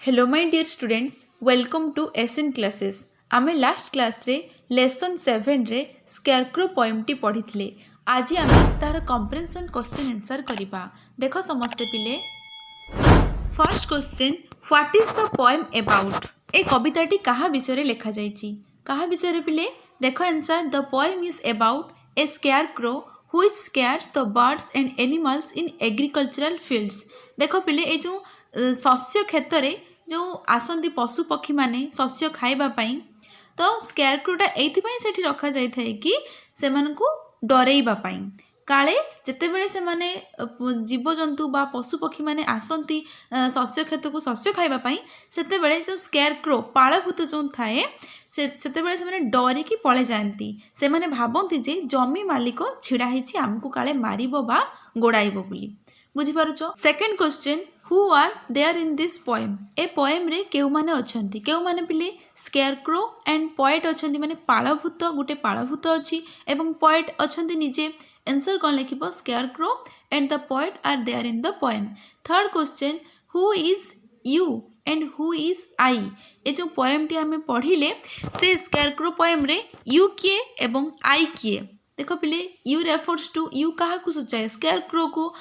Hello my dear students welcome to SN classes आमे last class रे lesson 7 रे scarecrow poem T पढ़ी थिले। आज आमे तार कंप्रेहेंशन क्वेश्चन आंसर करिबा। देखो समस्ते पिले first question what is the poem about. ए कविताटी कहा विषय रे लिखा जायछि कहा विषय रे पिले देखो answer the poem is about a scarecrow which scares the birds and animals in agricultural fields. देखो पिले ए जो शस्य क्षेत्र रे जो आसंती पशु पक्षी माने शस्य खाइबा पई तो स्केयरक्रोटा एइथिपई सेठी रखा जाय थाए कि सेमानकु डरेइबा पई काले जेतेबेले से माने जीवजंतु बा पशु पक्षी माने आसंती शस्य क्षेत्र को शस्य खाइबा पई सेतेबेले जो स्केयरक्रो पाळभूत जो थाए सेतेबेले से माने डरी की पळे जांती से माने भाबंती जे जमी मालिक छिड़ा हिची हमकु काले मारिबो बा गोडाइबो बोली बुझी पारुचो। Second question who are there in this poem. ए पोएम रे केउ माने अछंती केउ माने पिले स्केयरक्रो एंड पोएट अछंती माने पाळभूत गुटे पाळभूत अछि एवं पोएट अछंती निजे आंसर कोन लिखिबो scarecrow and the poet are there in the poem. Third question who is you and who is I. ए जो पोएम टी हमें पढ़िले से स्केयरक्रो पोएम रे यू किए एवं आई किए। देखो पिले यू रेफर्स टू यू कहा को सूचाए स्केयरक्रो को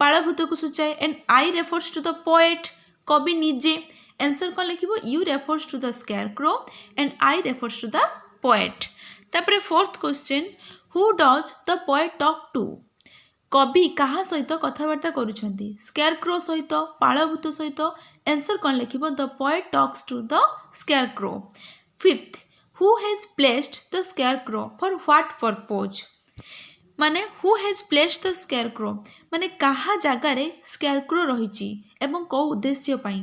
पाळभूत को सूचाए and I refers to the poet कवि निजे आंसर कौन लिखिबो you refers to the scarecrow and I refers to the poet. तापरे fourth question who does the poet talk to. कवि कहा सहित कथबार्ता करूछंती स्केयरक्रो सहित पाळभूत सहित आंसर कौन लिखिबो the poet talks to the scarecrow. Fifth who has placed the scarecrow for what purpose माने who has placed the scarecrow माने कहा जगार स्केयरक्रो रही एवं कौ उद्देश्य पाई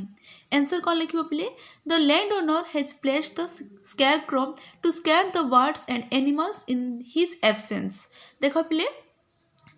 आंसर कौन लिखिबो पिले the land owner has placed the scarecrow to scare the birds and animals in his absence. देखो पिले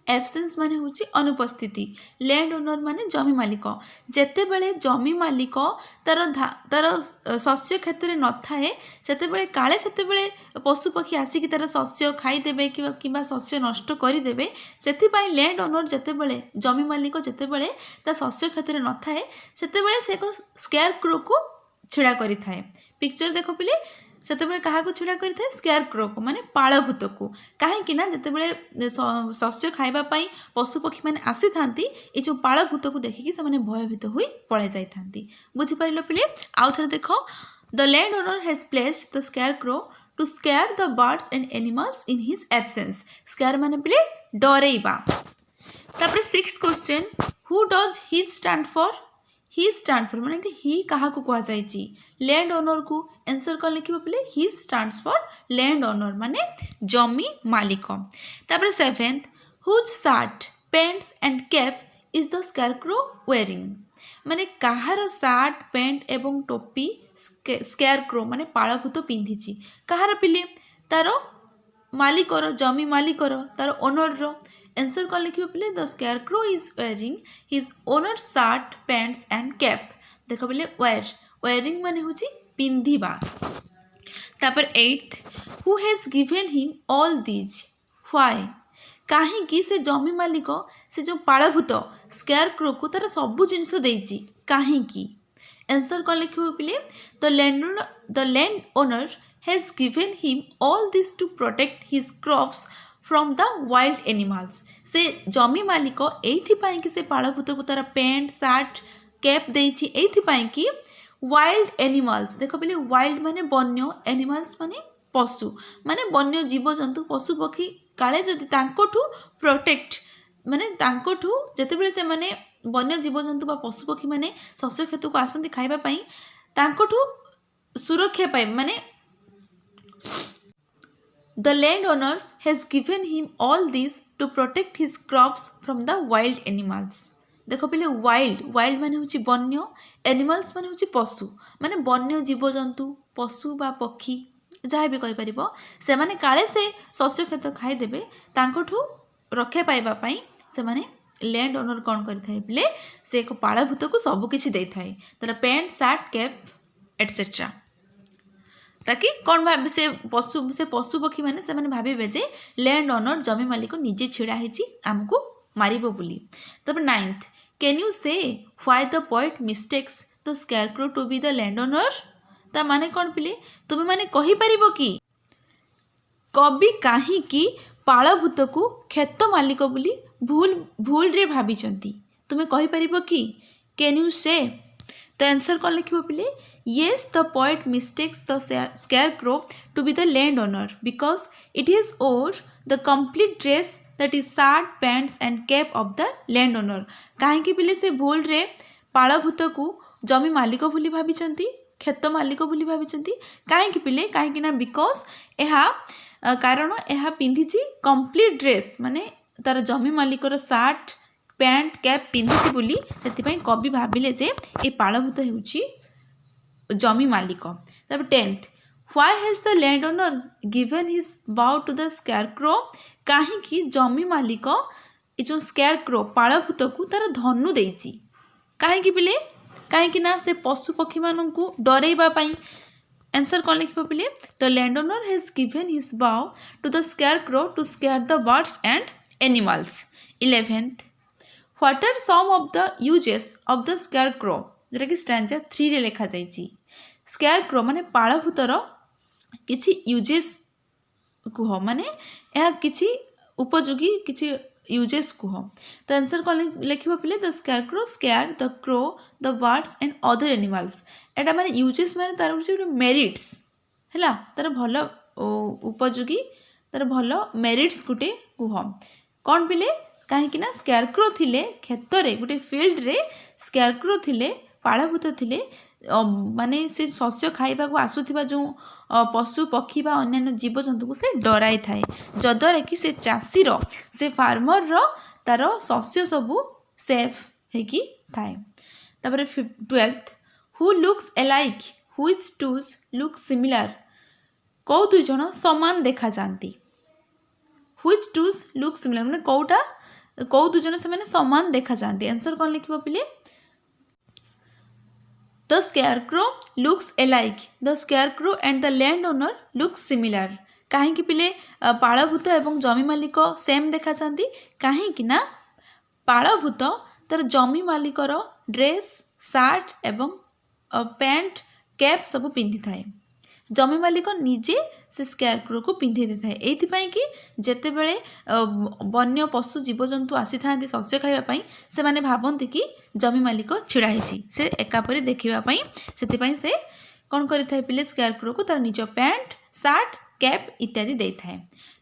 एब्सेंस माने होची अनुपस्थिति लैंड ओनर माने जमी मालिक जेते बेले जमी मालिक तार शस्य क्षेत्र न थाए सेते बेले काले सेते बेले पशु पक्षी आसिक तार शस्य खाई देबे किबा शस्य नष्ट करि देबे सेति पई लैंड ओनर जेते बेले जमी मालिक जेते बेले ता शस्य क्षेत्र न थाए सेते बेले से को स्केयरक्रो को छिड़ा करि थाए। पिक्चर देखो पिले सेतेबेले कहा को छिड़ा करि थाए स्केयरक्रो को माने पाळभूत को काहे ना जेतेबेले शस्य खाइबा पई पशु पक्षी माने आसी थांती ए जो पाळभूत को देखि से माने भयभीत होई पळे जाई थांती। बुझी पारिलो पिले आउ थरे देखो the land owner has placed the scarecrow to scare the birds and animals in his absence. Scare माने पिले डरेइबा। तापरे sixth question who does his stand for he stand for माने ही कहा को कहा जायछि लैंड ओनर को आंसर कौन लिखिबो पिले he stands for land owner माने जमी मालिक। तापर seventh whose shirt pants and cap is the scarecrow wearing माने कहार शर्ट पैंट एवं टोपी स्केयरक्रो माने पाळभूत पिंधिछि कहार पिले तार मालिकर जमी मालिकर तार ओनर रो आंसर कौन लिखिबो पिले the scarecrow is wearing his owner shirt pants and cap. देखो पिले वेयरिंग माने होची पिंधिबा। तापर eighth who has given him all this why काहे कि से जमी मालिक से जो पाळभूत स्केयरक्रो को तार सब जिनिस देइछि काहे कि आंसर कौन लिखिबो पिले the land owner has given him all this to protect his crops from the wild animals. से जमी मालिक एइथिपाई कि से पाळभूत को तार पैंट शर्ट कैप देइछि एइथिपाई कि वाइल्ड एनिमल्स देखो पहले वाइल्ड माने वन्य एनिमल्स माने पशु माने वन्य जीवजंतु पशु पक्षी काले जदि तांकोठू प्रोटेक्ट माने तांकोठू जेतेबेले से माने वन्य जीवजंतु बा पशु पक्षी माने शस्य क्षेत्र को आसंती खाइबा पई तांकोठू सुरक्षा पाए माने The landowner has given him all this to protect his crops from the wild animals। देखो पहले वाइल्ड माने होची वन्य एनिमल्स माने होची पशु माने वन्य जीवजंतु पशु बा पक्षी जहाँ भी कहि परिबो से माने काले से शस्य क्षेत्र खाई देबे तांकोठू रक्षा पाइबा पई से माने लैंड ओनर कोन करि थाए पिले से एक पाळभूत को सब किछि देइ थाए तार पैंट शर्ट कैप एटसेट्रा ताकि कौन भाव से पशु पक्षी मैंने से भावे जे लैंड ओनर जमी मालिक निजे छिड़ा होती आमको मारिबो बोली। तब ninth can you say why the poet mistakes the scarecrow to be the land owner ता माने कौन पिले तुम्हें माने कही पारिबो कि कवि काहींकि पाळभूत को खेत मालिक बोली भूल रे भाविचंती तुम्हें कही पारिबो कि can you say the answer कौन लिखिबो पिले yes the poet mistakes the scarecrow to be the land owner because it is or the complete dress that is short pants and cap of the land owner काहींकि पिले से भूल रे पाळभूत को जमी मालिक बोली भाविचंती खेत मालिक बोली भाविचंती काहींकि पिले काहींकि ना बिकॉज एहा कारण यह पिंधि कंप्लीट ड्रेस माने तार जमी मालिकर सार्ट पैंट कैप पिंधि बोली से कवि भाविले जे ये पाळभूत होउची जमी मालिक तब 10th why has the land owner given his bow to the scarecrow काहींकि जमी मालिक ये जो स्केयरक्रो पाळभूत को तार धनु देइची काहींकि पिले काहींकि ना से पशु पक्षी मानू डरैबा पई आंसर कौन लिख पिले the land owner has given his bow to the scarecrow to scare the birds and animals 11th what are some of the uses of the scarecrow जोटा कि स्टैंजा 3 रे लिखा जाइए स्केयरक्रो माने पाळभूतर किछि यूजेस कुह माने यह किछि उपयोगी किछि यूजेस कुह तो आंसर कौन लिखिबो पिले the scarecrow square the crow the birds and other animals एटा माने यूजेस माने तार गोटे मेरिट्स हैला तार भल उपयोगी तार भल मेरिट्स गोटे कुह कौन पिले कहीं स्केयरक्रो थिले खेत रे गोटे फील्ड रे स्केयरक्रो थिले पाळभूत थिले माने से शस्य खाइबा को आसुथिबा जो पशु पक्षी बा अन्य जीवजंतु को से डराई थाए जद्वारा कि से चाषीर से फार्मर रो तार शस्य सबू सेफ हेकी थाए तापर 12th who looks iliac हुइज twos look similar कौ दुई जन समान देखा जाती हुइज टूज लुक सिमिलर माने कौटा कौ दुई जन से समान देखा जाती आंसर कौन लिखिबो पिले the scarecrow looks iliac the scarecrow and the land owner looks similar कहीं पिले पाळभूत एवं जमी मालिक सेम देखा जाती कहीं ना पाळभूत तार जमी मालिकर ड्रेस सार्ट एवं पैंट कैप सब पिंधि थाए जमी मालिक निजे से स्केयरक्रो को पिंधे दे थाए एइथिपाई कि जेते बेले वन्य पशु जीवजंतु आसी थांती शस्य खाइबा पई से माने भाबंती कि जमी मालिक छिड़ा हिची से एकापरी देखिबा पई सेतिपाई से कोन करि थाए पिले स्केयरक्रो को तार निज पैंट सार्ट कैप इत्यादि दे थाए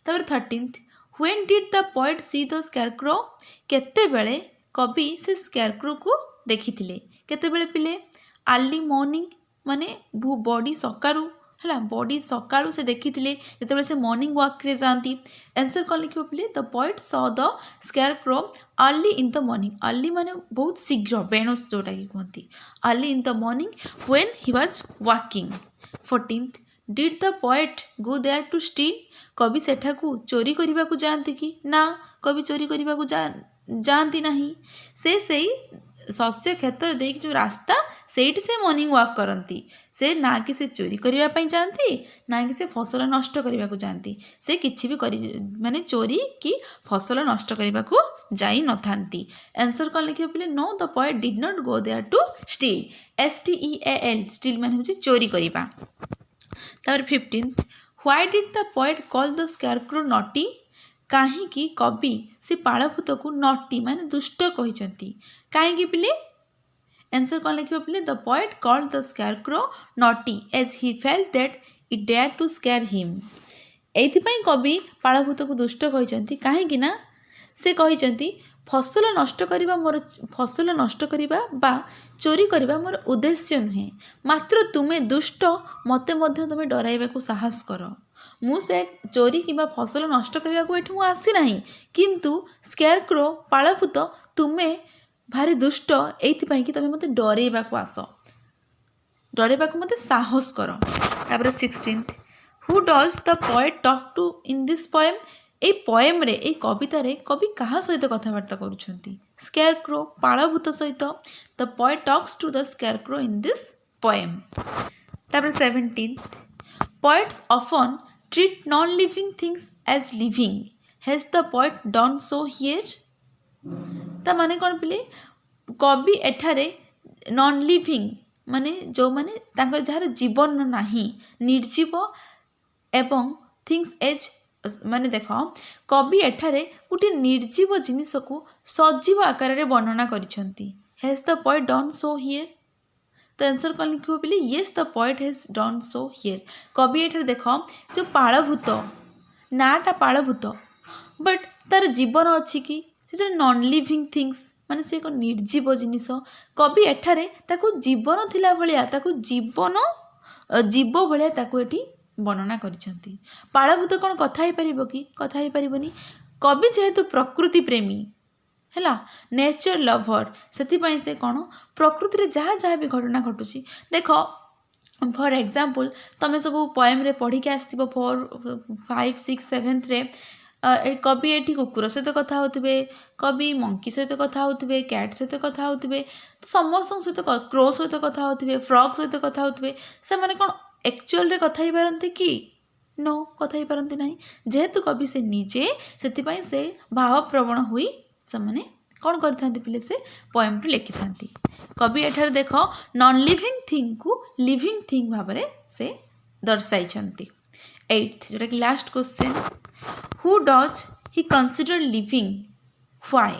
तबर 13th when did the poet see the scarecrow केते बेले कवि से स्केयरक्रो को देखिथिले केते बेले पिले अर्ली मॉर्निंग माने बॉडी सकाळू है बॉडी सकाळू से देखी जो से मॉर्निंग वॉक रे जाती आंसर कौन लिखिबो पिले the poet saw the scarecrow early in the morning early माने बहुत शीघ्र बेणुस जोटा कि कहती early in the morning when he was walking 14th did the poet go there to steal कवि सेठाकू चोरी करने को जाती कि ना कवि चोरी करने को जाती नहीं से सही शस्य क्षेत्र देख जो रास्ता सेठी से मॉर्निंग वॉक करती से ना कि से चोरी करने जाती ना कि से फसल नष्ट करने को जाती से किसी भी माने चोरी कि फसल नष्ट करने को जाई न थांती आंसर कौन लिखिबो पिले no the poet did not go there to steal STEAL steal माने होची चोरी करबा तापर 15th why did the poet call the scarecrow naughty काहे कि कवि से पाळभूत को नॉटी माने दुष्ट कहिसंती काहे कि पिले आंसर कौन लिखिबो पिले the poet called the scarecrow naughty as he felt that it dare to scare him एथिपाई कवि पाळभूत को दुष्ट कहिसंती काहे कि ना से कहिसंती फसल नष्ट करिबा मोर फसल नष्ट करिबा बा चोरी करिबा मोर उद्देश्य नुहे मात्र तुमे दुष्ट मते मध्य तुमे डराइबा को साहस कर मु से चोरी किबा फसल नष्ट करिबा को एठु आसी नाही किंतु स्केयरक्रो पाळभूत तुमे भारी दुष्ट एइथिपाई कि तुमे मते डराइबा को आस डराइबा को मते साहस कर तापर 16th who does the poet talk to in this poem ए पोएम रे ए कविता रे कवि कहा सहित कथबार्ता करुछंती स्केयरक्रो पाळभूत सहित the poet talks to the scarecrow in this poem तापर 17th poets often treat non living things as living has the poet done so here ता माने कौन पिले कवि एठारे नॉन लिविंग माने जो माने तांको जार जीवन नाही निर्जीव एवं थिंग्स एज माने देख कवि एठारे गोटे निर्जीव जिनिस को सजीव आकार रे वर्णना करिसेंती has the poet done so here तो आंसर कौन लिखो बोले yes the poet has done so here कवि एठारे देख जो पालभूत नाटा पालभूत बट तार जीवन अच्छी कि से जो नॉन लिविंग थिंग्स माने से एक निर्जीव जिनिस कवि एठारे ताको जीवन थिला भलिया ताको जीवन जीव भलिया ताको एठी वर्णना करिसेंती पालभूत कौन कथा ही परिबो कि कथा ही परिबोनी कवि जेहेतु प्रकृति प्रेमी है नेचर लभर से से कौन प्रकृति रे जहाँ जहाँ भी घटना घटुची देख फॉर एग्जांपल तमें सब पोएम रे पढ़ी के आसथिबो 4 5 6 7 रे कवि एठी कुकुर सहित कथा होथिबे कवि मंकी सहित कथा होथिबे कैट सहित कथा होथिबे समस्त सहित क्रो सहित कथा होथिबे फ्रॉग सहित कथा होथिबे से माने कोन एक्चुअल रे कथा ही पारंते कि नो कथा ही पारंते नाही जेहेतु कवि से निजे सेतिपई से भाव प्रवण हुई से माने कौन करथांती पिले से पोएम रे लिखि थांती कवि एठार देख नॉन लिविंग थिंग को लिविंग थिंग भाबरे से दर्शाई छंती 8th जोटा कि last question who does he consider living why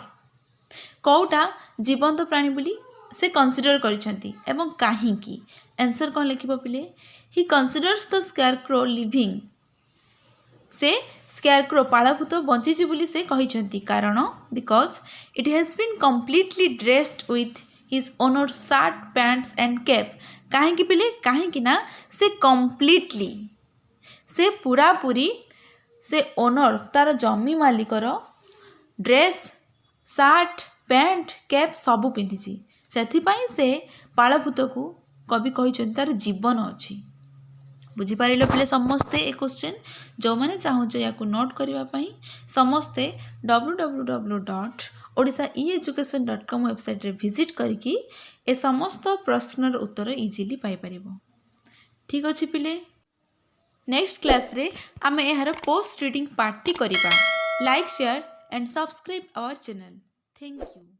कौटा जीवंत प्राणी बोली से कंसीडर करिसेंती एवं काहे की आंसर कौन लिखिबो पिले he considers the scarecrow living से स्केयरक्रो पालभूत बंची बोली से कहिसेंती कारण because it has been completely dressed with his owner shirt pants and cap काहे पिले काहे ना से कंप्लीटली से पूरा पूरी से ओनर तार जमी मालिकर ड्रेस शर्ट पैंट कैप सबू पिंधि से पालभूत को कवि कही तार जीवन अच्छी बुझीपार पिले समस्ते ए क्वेश्चन जो मैंने चाहूँ या नोट करने समस्ते www.odishaeeducation.com वेबसाइट रे विजिट करके ए समस्त प्रश्नर उत्तर इजिली पाइपर ठीक अच्छे पिले नेक्स्ट क्लास रे आमे यार पोस्ट रीडिंग पार्टी करिबा like share and subscribe our channel thank you.